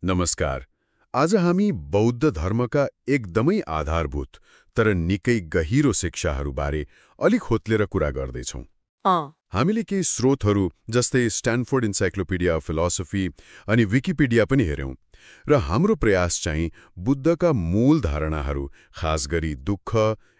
नमस्कार। आज हामी बौद्ध धर्मका एकदमै आधारभूत तर निकै गहिरो शिक्षाहरूबारे अलिक होत्लेर कुरा गर्दैछौँ। हामीले केही स्रोतहरू जस्तै स्ट्यानफोर्ड इन्साइक्लोपिडिया अफ फिलोसफी अनि विकिपीडिया पनि हेऱ्यौँ र हाम्रो प्रयास चाहिँ बुद्धका मूल धारणाहरू, खास गरी दुःख,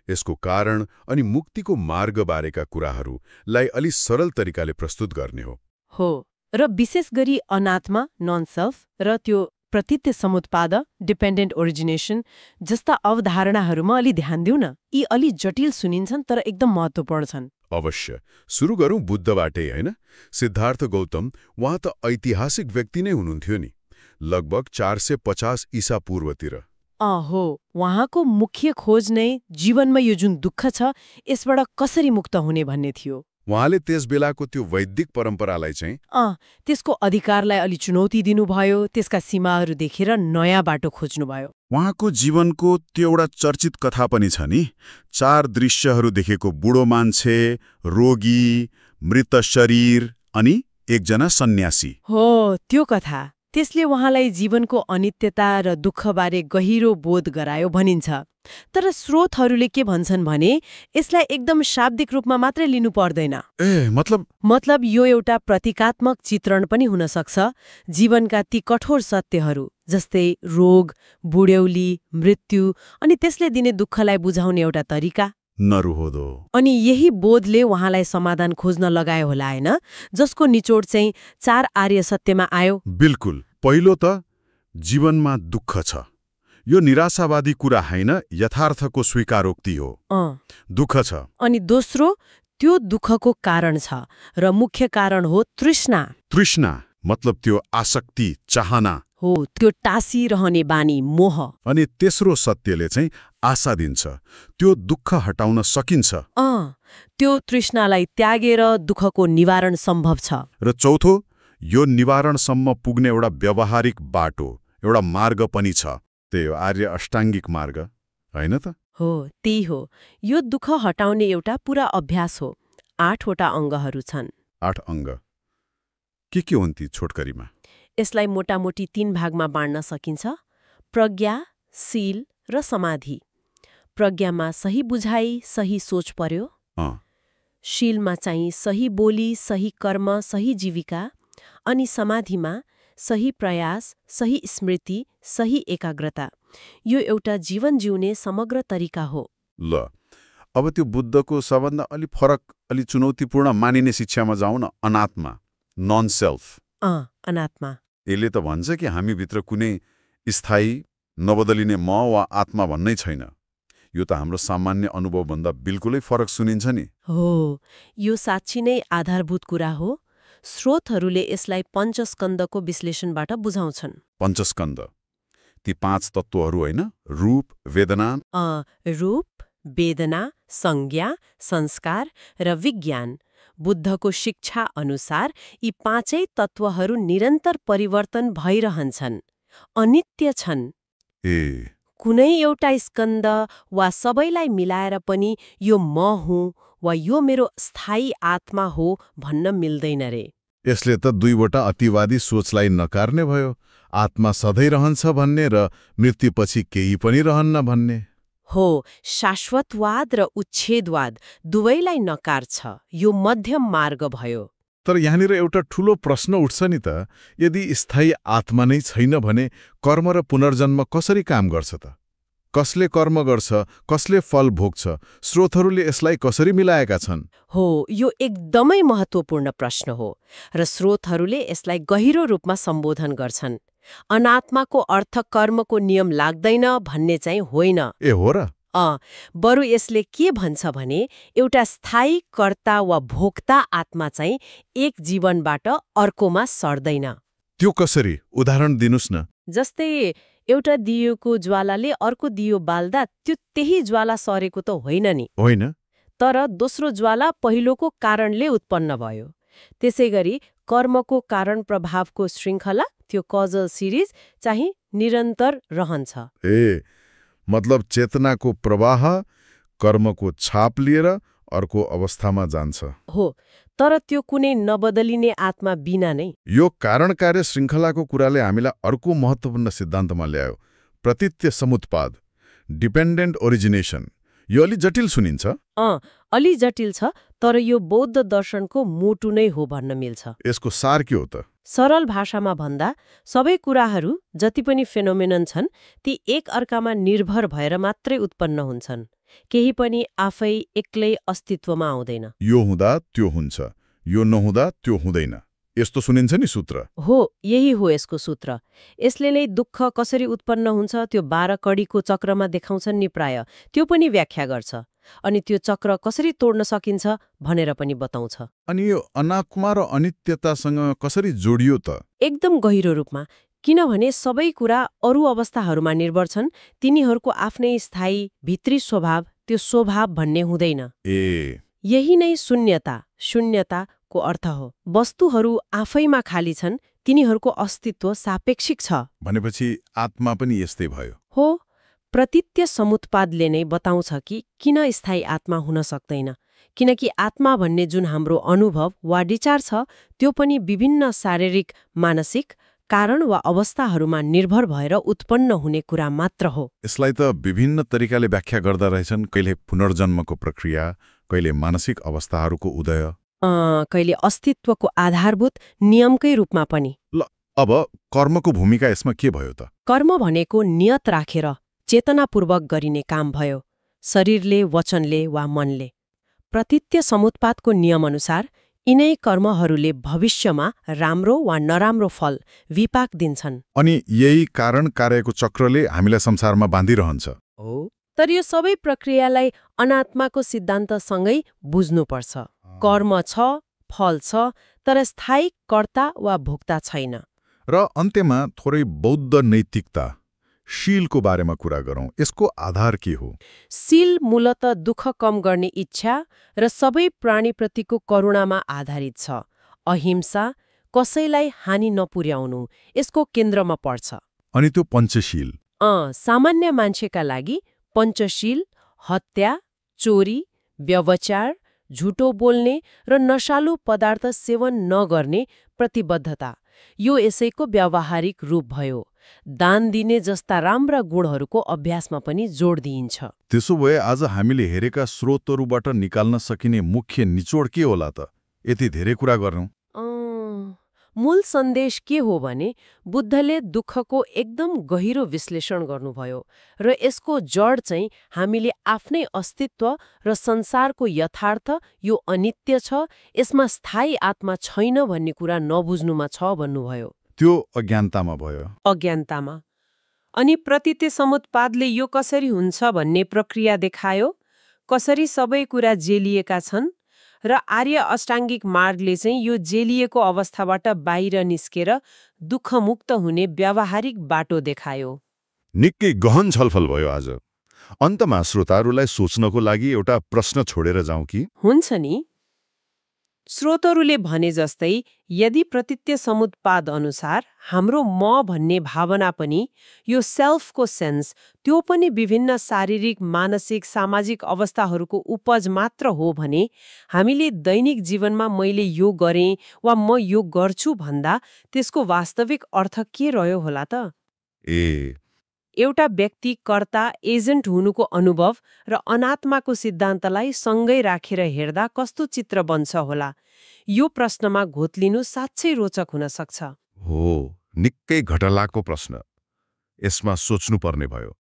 यसको कारण अनि मुक्तिको मार्गबारेका कुराहरूलाई अलि सरल तरिकाले प्रस्तुत गर्ने हो। र विशेष गरी अनात्मा नन सेल्फ र त्यो प्रतित्य समुत्पाद डिपेन्डेन्ट ओरिजिनेसन जस्ता अवधारणाहरूमा अलि ध्यान दिउँ न। यी अलि जटिल सुनिन्छन् तर एकदम महत्त्वपूर्ण छन्। अवश्य। सुरु गरौँ बुद्धबाटै, होइन? सिद्धार्थ गौतम उहाँ त ऐतिहासिक व्यक्ति नै हुनुहुन्थ्यो नि, लगभग 450 ईसा पूर्वतिर। हो, उहाँको मुख्य खोज नै जीवनमा यो जुन दुःख छ यसबाट कसरी मुक्त हुने भन्ने थियो। उहाँले त्यस बेलाको त्यो वैदिक परम्परालाई चाहिँ त्यसको अधिकारलाई अलि चुनौती दिनुभयो, त्यसका सीमाहरू देखेर नयाँ बाटो खोज्नुभयो। उहाँको जीवनको त्यो एउटा चर्चित कथा पनि छ नि, 4 दृश्यहरू देखेको बुढो मान्छे, रोगी, मृत शरीर अनि एकजना सन्यासी। हो, त्यो कथा त्यसले उहाँलाई जीवनको अनित्यता र दुःखबारे गहिरो बोध गरायो भनिन्छ। तर स्रोतहरूले के भन्छन् भने यसलाई एकदम शाब्दिक रूपमा मात्रै लिनु पर्दैन। मतलब यो एउटा प्रतीकात्मक चित्रण पनि हुन सक्छ जीवनका ती कठोर सत्यहरू जस्तै रोग, बुढ्यौली, मृत्यु अनि त्यसले दिने दुःखलाई बुझाउने एउटा तरिका। नरुहोदो। अनि यही बोधले उहाँलाई समाधान खोज्न लगायो होला, हैन? जसको निचोड चाहिँ 4 आर्य सत्यमा आयो। बिल्कुल। पहिलो त जीवनमा दुःख छ। यो निराशावादी कुरा होइन, यथार्थको स्वीकारोक्ति हो। दुःख छ। अनि दोस्रो, त्यो दुःखको कारण छ र मुख्य कारण हो तृष्णा। तृष्णा मतलब त्यो आसक्ति, चाहना हो, त्यो टाँसिरहने बानी, मोह। अनि तेस्रो सत्यले चाहिँ आशा दिन्छ, त्यो दुःख हटाउन सकिन्छ। त्यो तृष्णालाई त्यागेर दुःखको निवारण सम्भव छ। र चौथो, यो निवारणसम्म पुग्ने एउटा व्यावहारिक बाटो, एउटा मार्ग पनि छ, त्यो आर्य अष्टाङ्गिक मार्ग, होइन त? हो, त्यही हो। यो दुःख हटाउने एउटा पूरा अभ्यास हो। 8 वटा अङ्गहरू छन्। 8 अङ्ग के हुन् ती छोटकरीमा? यसलाई मोटामोटी 3 भागमा बाँड्न सकिन्छ: प्रज्ञा, शील र समाधि। प्रज्ञामा सही बुझाइ, सही सोच पर्यो। शीलमा चाहिँ सही बोली, सही कर्म, सही जीविका। अनि समाधिमा सही प्रयास, सही स्मृति, सही एकाग्रता। यो एउटा जीवन जिउने समग्र तरिका हो। ल, अब त्यो बुद्धको सबभन्दा अलि फरक, अलि चुनौतीपूर्ण मानिने शिक्षामा जाउँ न, अनात्मा, नन सेल्फ। अनात्मा। यसले त भन्छ कि हामीभित्र कुनै स्थायी, नबदलिने म वा आत्मा भन्नै छैन। यो त हाम्रो सामान्य अनुभवभन्दा बिल्कुलै फरक सुनिन्छ नि। हो, यो साँच्ची नै आधारभूत कुरा हो। स्रोतहरूले यसलाई पञ्चस्कन्धको विश्लेषणबाट बुझाउँछन्। पञ्चस्कन्ध ती 5 तत्त्वहरू होइन? रूप, वेदना, संज्ञा, संस्कार र विज्ञान। बुद्धको शिक्षा अनुसार यी 5 तत्त्वहरू निरन्तर परिवर्तन भइरहन्छन्, अनित्य छन्। कुनै एउटा स्कन्ध वा सबैलाई मिलाएर पनि यो म हुँ वा यो मेरो स्थायी आत्मा हो भन्न मिल्दैन रे। यसले त 2 वटा अतिवादी सोचलाई नकार्ने भयो, आत्मा सधैँ रहन्छ भन्ने र मृत्युपछि केही पनि रहन्न भन्ने। हो, शाश्वतवाद र उच्छेदवाद दुवैलाई नकार्छ। यो मध्यम मार्ग भयो। तर यहाँनिर एउटा ठूलो प्रश्न उठ्छ नि त, यदि स्थायी आत्मा नै छैन भने कर्म र पुनर्जन्म कसरी काम गर्छ त? कसले कर्म गर्छ, कसले फल भोग्छ? स्रोतहरूले यसलाई कसरी मिलाएका छन्? हो, यो एकदमै महत्त्वपूर्ण प्रश्न हो र स्रोतहरूले यसलाई गहिरो रूपमा सम्बोधन गर्छन्। अनात्माको अर्थ कर्मको नियम लाग्दैन भन्ने चाहिँ होइन। हो र? बरु यसले के भन्छ भने एउटा स्थायी कर्ता वा भोक्ता आत्मा चाहिँ एक जीवनबाट अर्कोमा सर्दैन। त्यो कसरी? उदाहरण दिनुस् न। जस्तै एउटा दियोको ज्वालाले अर्को दियो बाल्दा त्यो त्यही ज्वाला सरेको त होइन नि। होइन। तर दोस्रो ज्वाला पहिलोको कारणले उत्पन्न भयो। त्यसैगरी कर्मको कारण प्रभावको श्रृङ्खला, त्यो कजल सिरिज चाहिँ निरन्तर रहन्छ। मतलब चेतनाको प्रवाह कर्मको छाप लिएर अर्को अवस्थामा जान्छ। हो, तर त्यो कुनै नबदलिने आत्मा बिना नै। यो कारण कार्य श्रृङ्खलाको कुराले हामीलाई अर्को महत्त्वपूर्ण सिद्धान्तमा ल्यायो, प्रतीत्य समुत्पाद, डिपेन्डेन्ट ओरिजिनेसन। यो अलि जटिल सुनिन्छ। अलि जटिल छ, तर यो बौद्ध दर्शनको मुटु नै हो भन्न मिल्छ। यसको सार के हो त? सरल भाषामा भन्दा सबै कुराहरू जति पनि फेनोमेनन छन् ती एक अर्कामा निर्भर भएर मात्रै उत्पन्न हुन्छन्। केही पनि आफै एक्लै अस्तित्वमा आउँदैन। यो हुँदा त्यो हुन्छ, यो नहुँदा त्यो हुँदैन, यस्तो सुनिन्छ नि सूत्र। हो, यही हो यसको सूत्र। यसले नै दुःख कसरी उत्पन्न हुन्छ त्यो 12 कडीको चक्रमा देखाउँछन् नि प्राय, त्यो पनि व्याख्या गर्छ। अनि त्यो चक्र कसरी तोड्न सकिन्छ भनेर पनि बताउँछ। अनि यो अनात्मा र अनित्यतासँग कसरी जोडियो त? एकदम गहिरो रूपमा, किनभने सबै कुरा अरू अवस्थाहरूमा निर्भर छन्। तिनीहरूको आफ्नै स्थायी भित्री स्वभाव, त्यो स्वभाव भन्ने हुँदैन। यही नै शून्यताको अर्थ हो। वस्तुहरू आफैमा खाली छन्, तिनीहरूको अस्तित्व सापेक्षिक छ। भनेपछि आत्मा पनि यस्तै भयो। हो, प्रतीत्य समुत्पादले नै बताउँछ कि किन स्थायी आत्मा हुन सक्दैन। किनकि आत्मा भन्ने जुन हाम्रो अनुभव वा विचार छ त्यो पनि विभिन्न शारीरिक, मानसिक कारण वा अवस्थाहरूमा निर्भर भएर उत्पन्न हुने कुरा मात्र हो। यसलाई त विभिन्न तरिकाले व्याख्या गर्दा रहेछन्, कहिले पुनर्जन्मको प्रक्रिया, कहिले मानसिक अवस्थाहरूको उदय, कहिले अस्तित्वको आधारभूत नियमकै रूपमा पनि। ल, अब कर्मको भूमिका यसमा के भयो त? कर्म भनेको नियत राखेर चेतनापूर्वक गरिने काम भयो, शरीरले, वचनले वा मनले। प्रतीत्य समुत्पादको नियमअनुसार यिनै कर्महरूले भविष्यमा राम्रो वा नराम्रो फल विपाक दिन्छन्। अनि यही कारण कार्यको चक्रले हामीलाई संसारमा बाँधिरहन्छ। तर यो सबै प्रक्रियालाई अनात्माको सिद्धान्तसँगै बुझ्नुपर्छ। कर्म छ, फल छ, तर स्थायी कर्ता वा भोक्ता छैन। र अन्त्यमा थोरै बौद्ध नैतिकता, शीलको बारेमा कुरा गरौँ। यसको आधार के हो? शील मूलत दुःख कम गर्ने इच्छा र सबै प्राणीप्रतिको करुणामा आधारित छ। अहिंसा, कसैलाई हानि नपुर्याउनु यसको केन्द्रमा पर्छ। अनि त्यो पञ्चशील? सामान्य मान्छेका लागि पञ्चशील हत्या, चोरी, व्यभिचार, झुटो बोल्ने र नशालु पदार्थ सेवन नगर्ने प्रतिबद्धता, यो यसैको व्यावहारिक रूप भयो। दान दिने जस्ता राम्रा गुणहरूको अभ्यासमा पनि जोड दिइन्छ। त्यसो भए आज हामीले हेरेका स्रोतहरूबाट निकाल्न सकिने मुख्य निचोड के होला त? यति धेरै कुरा गर्नु, मूल सन्देश के हो भने बुद्धले दुःखको एकदम गहिरो विश्लेषण गर्नुभयो र यसको जड चाहिँ हामीले आफ्नै अस्तित्व र संसारको यथार्थ यो अनित्य छ, यसमा स्थायी आत्मा छैन भन्ने कुरा नबुझ्नुमा छ भन्नुभयो। त्यो अज्ञानतामा भयो। अज्ञानतामा। अनि प्रतीत्य समुत्पादले यो कसरी हुन्छ भन्ने प्रक्रिया देखायो, कसरी सबै कुरा जेलिएका छन्, र आर्य अष्टाङ्गिक मार्गले चाहिँ यो जेलिएको अवस्थाबाट बाहिर निस्केर दुःखमुक्त हुने व्यावहारिक बाटो देखायो। निकै गहन छलफल भयो आज। अन्तमा श्रोताहरूलाई सोच्नको लागि एउटा प्रश्न छोडेर जाउँ कि? हुन्छ नि। स्रोतहरूले भने जस्तै यदि प्रतीत्य समुत्पाद अनुसार हाम्रो म भन्ने भावना पनि, यो सेल्फको सेन्स, त्यो पनि विभिन्न शारीरिक, मानसिक, सामाजिक अवस्थाहरूको उपज मात्र हो भने हामीले दैनिक जीवनमा मैले यो गरेँ वा म यो गर्छु भन्दा त्यसको वास्तविक अर्थ के रह्यो होला त? एउटा व्यक्ति कर्ता, एजेन्ट हुनुको अनुभव र अनात्माको सिद्धान्तलाई सँगै राखेर हेर्दा कस्तो चित्र बन्छ होला? यो प्रश्नमा घोत्लिनु साँच्चै रोचक हुन सक्छ। हो, निकै घटलाको प्रश्न। यसमा सोच्नुपर्ने भयो।